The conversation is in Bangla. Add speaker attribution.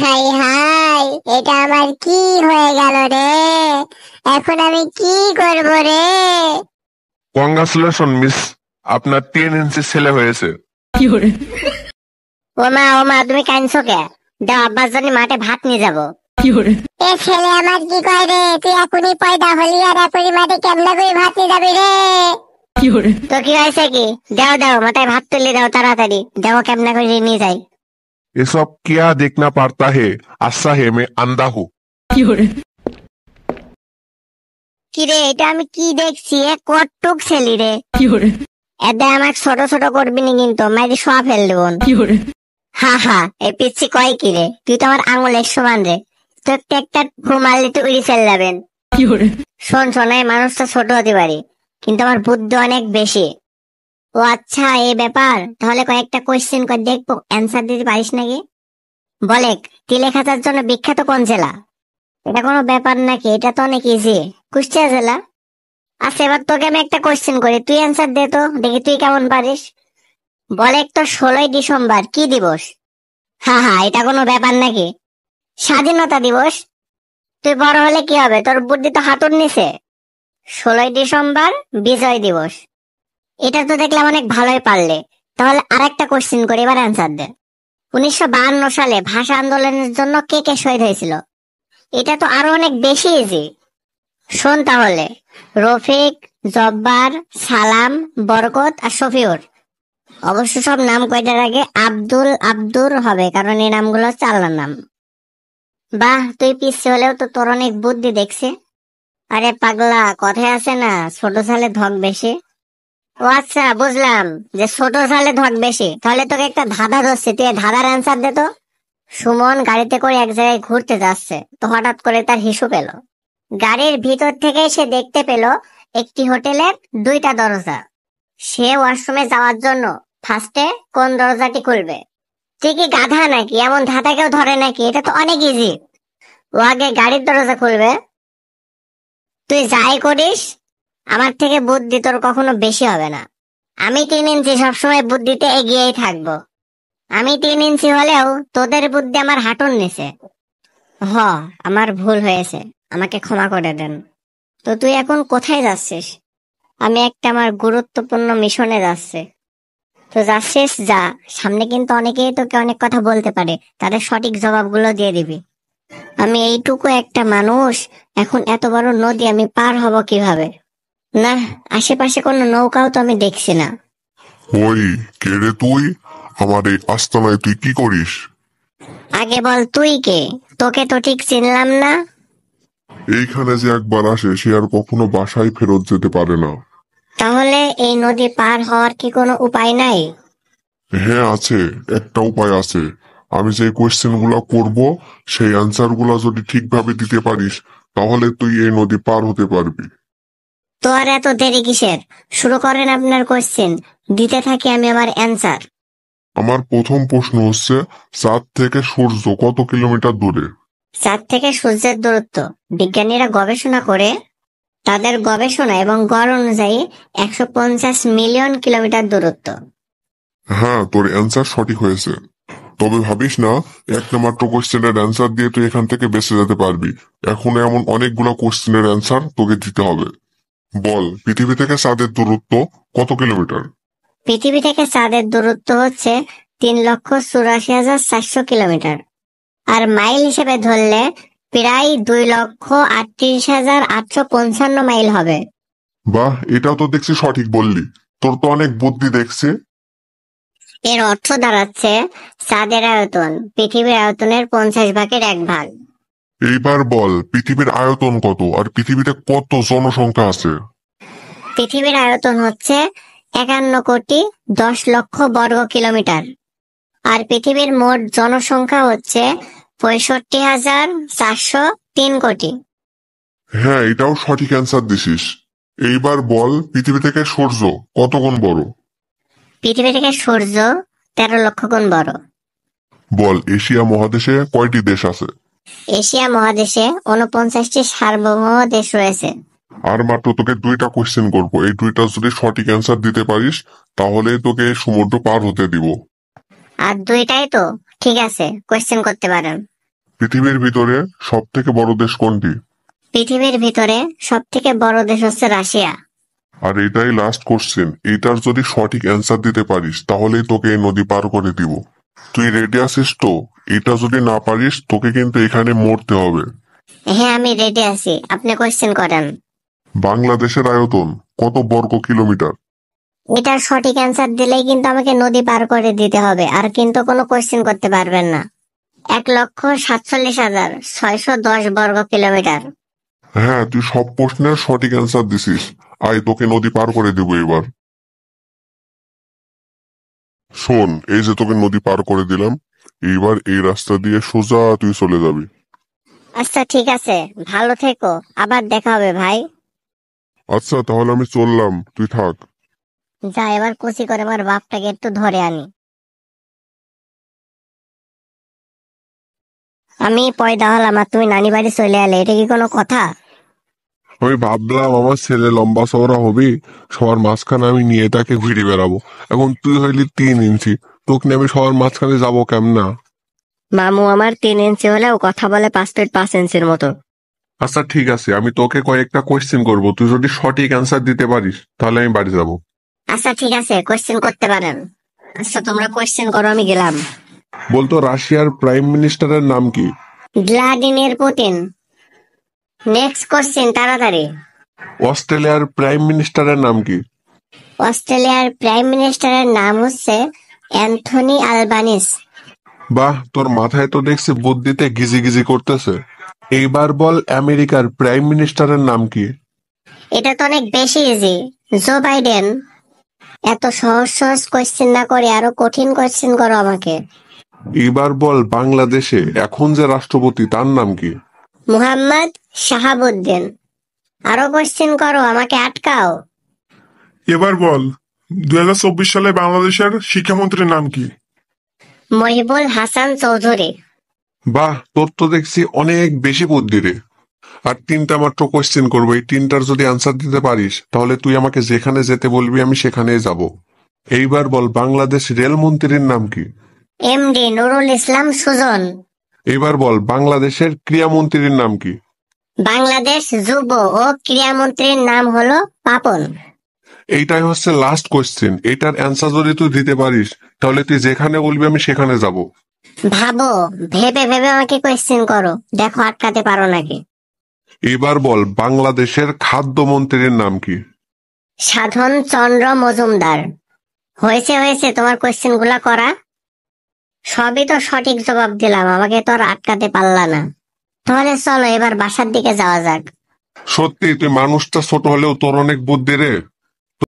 Speaker 1: হাই হাই, এটা আমার কি হয়ে গেল রে? এখন আমি কি করব রে?
Speaker 2: কংগ্রাচুলেশন মিস, আপনার 3 ইঞ্চি ছেলে হয়েছে।
Speaker 1: ওমা ওমা, তুমি কাঁদছো কে? দাও, আব্বার জন্য মাঠে ভাত নিয়ে যাবো। এ ছেলে আমার কি কয় রে? তুই এখনই পয়দা হলি আর এখনই মাঠে কেমনে করে ভাত নিয়ে যাবি রে? তো কি হয়েছে কি? দাও দাও, মাথায় ভাত তুলে দাও তাড়াতাড়ি, দাও কেমনে করে নিয়ে যাই।
Speaker 2: ये सब क्या देखना पड़ता है? अच्छा है मैं अंधा हूँ।
Speaker 1: কি রে, এটা আমি কি দেখছি? এ কটুক ছেলি রে। এদের আমাকে ছোট ছোট করবি নি কিন্তু, মাইরে শোয়া ফেল দেবন। হা হা, এই পিচ্ছি কয় কি রে? তুই তো আমার আঙুলের সমান রে, তো একটু একটা ফু মারলে তুই উড়ি ফেল যাবেন। শোন শোন, এই মানুষটা ছোট হতে পারি কিন্তু আমার বুদ্ধি অনেক বেশি। ও আচ্ছা, এই ব্যাপার। তাহলে কয়েকটা কোয়েশ্চেন করে দেখবো, অ্যান্সার দিতে পারিস নাকি? বলে, তিলেখাতার জন্য বিখ্যাত কোন জেলা? এটা কোনো ব্যাপার নাকি? এটা তো অনেক ইজি। কুষ্টিয়া জেলা। আচ্ছা, এবার তোকে আমি একটা কোয়েশ্চেন করি, তুই অ্যান্সার দে তো, দেখি তুই কেমন পারিস। বলে, তো 16ই ডিসেম্বর কি দিবস? হা হা, এটা কোনো ব্যাপার নাকি? স্বাধীনতা দিবস। তুই বড় হলে কি হবে? তোর বুদ্ধি তো হাঁটুর নিচে। 16ই ডিসেম্বর বিজয় দিবস। এটা তো দেখলাম অনেক ভালোই পারলে। তাহলে আরেকটা কোশ্চেন করি, এবার অ্যান্সার দে। 1952 সালে ভাষা আন্দোলনের জন্য কে কে শহীদ হয়েছিল? এটা তো আরো অনেক বেশি ইজি। শোন তাহলে, রফিক, জব্বার, সালাম, বরকত আর শফিউর। অবশ্য সব নাম কয়টার আগে আব্দুল আব্দুর হবে, কারণ এই নামগুলো হচ্ছে আল্লাহর নাম। বাহ, তুই পিছিয়ে হলেও তো তোর অনেক বুদ্ধি দেখছি। আরে পাগলা, কথায় আছে না, ছোট ছেলে ধক বেশি। ও আচ্ছা, বুঝলাম যে ছোট ছেলে ধক বেশি। তাহলে তোকে একটা ধাঁধা ধরছে, তুই ধাঁধার অ্যান্সার দে তো। সুমন গাড়িতে করে এক জায়গায় ঘুরতে যাচ্ছে, তো হঠাৎ করে তার হিসু পেল। গাড়ির ভিতর থেকে সে দেখতে পেল একটি হোটেলের 2টা দরজা। সে ওয়াশরুমে যাওয়ার জন্য ফার্স্টে কোন দরজাটি খুলবে? তুই কি গাধা নাকি? এমন ধাঁধা কেউ ধরে নাকি? এটা তো অনেক ইজি। ও আগে গাড়ির দরজা খুলবে। তুই যাই করিস, আমার থেকে বুদ্ধি তোর কখনো বেশি হবে না। আমি 3 ইঞ্চি, সবসময় বুদ্ধিতে এগিয়েই থাকবো। আমি 3 ইঞ্চি হলেও তোদের বুদ্ধি আমার হাঁটুর নিচে। হ, আমার ভুল হয়েছে, আমাকে ক্ষমা করে দেন। তো তুই এখন কোথায় যাচ্ছিস? আমি একটা আমার গুরুত্বপূর্ণ মিশনে যাচ্ছি। তো যাচ্ছিস যা, সামনে কিন্তু অনেকেই তোকে অনেক কথা বলতে পারে, তাদের সঠিক জবাবগুলো দিয়ে দিবি। আমি এইটুকু একটা মানুষ, এখন এত বড় নদী আমি পার হব কিভাবে? না, আশেপাশে কোনো নৌকাও তো আমি দেখছি না।
Speaker 3: ওই, কে রে তুই? আমার এই আস্তানায় তুই কি করিস?
Speaker 1: আগে বল তুই কে? তোকে তো ঠিক চিনলাম না।
Speaker 3: এইখানে যে একবার আসে সে আর কখনো বাসায় ফেরত যেতে পারে না।
Speaker 1: তাহলে এই নদী পার হওয়ার কি কোনো উপায় নাই?
Speaker 3: হ্যাঁ আছে, একটা উপায় আছে। আমি যে কোয়েশ্চেন গুলা করবো, সেই অ্যান্সার গুলা যদি ঠিকভাবে দিতে পারিস, তাহলে তুই এই নদী পার হতে পারবি।
Speaker 1: তো আর এত দেরি কিসের? শুরু করেন আপনার কোশ্চেন, দিতে থাকি আমি আমার অ্যান্সার।
Speaker 3: আমার প্রথম প্রশ্ন হচ্ছে, চাঁদ থেকে সূর্য কত কিলোমিটার দূরে?
Speaker 1: চাঁদ থেকে সূর্যের দূরত্ব বিজ্ঞানীরা গবেষণা করে তাদের গবেষণা এবং গড় অনুযায়ী 150 মিলিয়ন কিলোমিটার দূরত্ব।
Speaker 3: হ্যাঁ, তোর অ্যান্সার সঠিক হয়েছে। তবে ভাবিস না একটা মাত্র কোশ্চেনের অ্যান্সার দিয়ে তুই এখান থেকে বেঁচে যেতে পারবি। এখন এমন অনেকগুলো কোশ্চেনের অ্যান্সার তোকে দিতে হবে। বল, পৃথিবী থেকে চাঁদের দূরত্ব কত কিলোমিটার?
Speaker 1: পৃথিবী থেকে চাঁদের দূরত্ব হচ্ছে 3,84,400 কিলোমিটার। আর মাইল হিসেবে ধরলে প্রায় 2,38,855 মাইল হবে।
Speaker 3: বাহ, এটাও তো দেখছি সঠিক বললি। তোর তো অনেক বুদ্ধি দেখছি।
Speaker 1: এর অর্থ দাঁড়াচ্ছে চাঁদের আয়তন পৃথিবীর আয়তনের 50 ভাগের 1 ভাগ।
Speaker 3: এইবার বল, পৃথিবীর আয়তন কত আর পৃথিবীতে কত জনসংখ্যা আছে?
Speaker 1: পৃথিবীর আয়তন হচ্ছে 51,10,00,000 বর্গ কিলোমিটার। আর পৃথিবীর মোট জনসংখ্যা হচ্ছে 65,403 কোটি।
Speaker 3: হ্যাঁ, এটাও সঠিক অ্যান্সার দিছিস। এইবার বল, পৃথিবী থেকে সূর্য কত গুণ বড়?
Speaker 1: পৃথিবী থেকে সূর্য 13 লক্ষ গুণ বড়।
Speaker 3: বল, এশিয়া মহাদেশে কয়টি দেশ আছে?
Speaker 1: এশিয়া মহাদেশে 49টি সার্বভৌম দেশ রয়েছে।
Speaker 3: আর মাত্র তোকে 2টা কোশ্চেন করবো, এই 2টা যদি সঠিক অ্যান্সার দিতে পারিস, তাহলে তোকে সমুদ্র পার হতে দিব।
Speaker 1: আর 2টাই তো ঠিক আছে, কোয়েশ্চেন করতে পারেন।
Speaker 3: পৃথিবীর ভিতরে সব থেকে বড় দেশ কোনটি?
Speaker 1: পৃথিবীর ভিতরে সব থেকে বড় দেশ হচ্ছে রাশিয়া।
Speaker 3: আর এটাই লাস্ট কোশ্চেন, এটার যদি সঠিক অ্যান্সার দিতে পারিস তাহলেই তোকে এই নদী পার করে দিব। তুই রেডি আছিস তো? এটা যদি না পারিস তোকে কিন্তু এখানে মরতে হবে।
Speaker 1: হ্যাঁ, আমি রেডি আছি, আপনি কোয়েশ্চেন করেন।
Speaker 3: বাংলাদেশের আয়তন কত বর্গ কিলোমিটার?
Speaker 1: এটার সঠিক অ্যান্সার দিলেই কিন্তু আমাকে নদী পার করে দিতে হবে, আর কিন্তু কোনো কোয়েশ্চেন করতে পারবেন না। 1,47,610 বর্গ কিলোমিটার।
Speaker 3: হ্যাঁ, তুই সব প্রশ্নের সঠিক অ্যান্সার দিছিস। আয় তোকে নদী পার করে দেব এবার। শোন, এই যে তোকে নদী পার করে দিলাম, এইবার এই রাস্তা দিয়ে সোজা তুই চলে যাবি।
Speaker 1: আচ্ছা ঠিক আছে, ভালো থেকো, আবার দেখা হবে ভাই।
Speaker 3: আচ্ছা তাহলে আমি চললাম, তুই থাক।
Speaker 1: যা, এবার কুচি করে আমার বাপটাকে একটু ধরে আনি। আমি পয়দা হলাম আর তুমি নানি বাড়ি চলে এলে, এটা কি কোনো কথা?
Speaker 2: আমি ভাবলাম আমার ছেলে লম্বা চওড়া হবি, সবার মাঝখানে আমি নিয়ে তাকে ঘুরে বেড়াবো। এখন তুই হইলি 3 ইঞ্চি, তোকে নিয়ে আমি সবার মাঝখানে যাবো কেমনা?
Speaker 1: মামু আমার 3 ইঞ্চি হলেও কথা বলে 5 ফিট 5 ইঞ্চির মতো।
Speaker 2: আচ্ছা ঠিক আছে, আমি তোকে কয়েকটা কোয়েশ্চেন করব, তুই যদি সঠিক অ্যান্সার দিতে পারিস তাহলে আমি বাড়ি যাব।
Speaker 1: আচ্ছা ঠিক আছে, কোয়েশ্চেন করতে পারেন। আচ্ছা তোমরা কোয়েশ্চেন করো, আমি গেলাম।
Speaker 2: বলতো রাশিয়ার প্রাইম মিনিস্টারের নাম কি?
Speaker 1: Vladimir Putin. নেক্সট কোশ্চেন তাড়াতাড়ি।
Speaker 2: অস্ট্রেলিয়ার প্রাইম মিনিস্টারের নাম কি?
Speaker 1: অস্ট্রেলিয়ার প্রাইম মিনিস্টারের নাম হচ্ছে অ্যান্থনি আলবানিস।
Speaker 2: বাহ, তোর মাথায় তো দেখছি বুদ্ধিতে গিজি গিজি করতেছে। এইবার বল আমেরিকার প্রাইম মিনিস্টারের নাম কি?
Speaker 1: এটা তো অনেক বেশি ইজি, জো বাইডেন। এত সহজ সহজ কোয়েশ্চেন না করে আরো কঠিন কোয়েশ্চেন করো আমাকে।
Speaker 2: এইবার বল বাংলাদেশে এখন যে রাষ্ট্রপতি তার নাম কি?
Speaker 1: মুহাম্মদ শাহাবুদ্দিন। আরো কোয়েশ্চেন করো, আমাকে আটকাও।
Speaker 4: এবার বল 2024 সালে বাংলাদেশের শিক্ষামন্ত্রীর নাম কি?
Speaker 1: মহিবুল হাসান চৌধুরী।
Speaker 2: বাহ, তোর তো দেখছি অনেক বেশি বুদ্ধি রে। আর 3টা মাত্র কোয়েশ্চেন করবো, এই 3টার যদি আনসার দিতে পারিস তাহলে তুই আমাকে যেখানে যেতে বলবি আমি সেখানেই যাব। এইবার বল বাংলাদেশ রেলমন্ত্রীর নাম কি?
Speaker 1: এমডি নুরুল ইসলাম সুজন।
Speaker 2: এইবার বল বাংলাদেশের ক্রীড়ামন্ত্রীর নাম কি?
Speaker 1: বাংলাদেশ যুব ও ক্রীড়ামন্ত্রীর নাম হলো পাপন।
Speaker 2: এইটাই হচ্ছে লাস্ট কোয়েশ্চেন, এটার অ্যান্সার যদি তুই দিতে পারিস তাহলে তুই যেখানে বলবি আমি সেখানে যাব।
Speaker 1: ভাবো, ভেবে ভেবে আমাকে কোয়েশ্চেন করো, দেখো আটকাতে পারো নাকি।
Speaker 2: এবার বল বাংলাদেশের খাদ্যমন্ত্রীর নাম কি?
Speaker 1: সাধন চন্দ্র মজুমদার। হয়েছে হয়েছে, তোমার কোয়েশ্চেন গুলা করা সবই তো সঠিক জবাব দিলাম, আমাকে তো আর আটকাতে পারলা না। তাহলে চলো এবার বাসার দিকে যাওয়া যাক।
Speaker 2: সত্যি তুই মানুষটা ছোট হলেও তোর অনেক বুদ্ধি রে।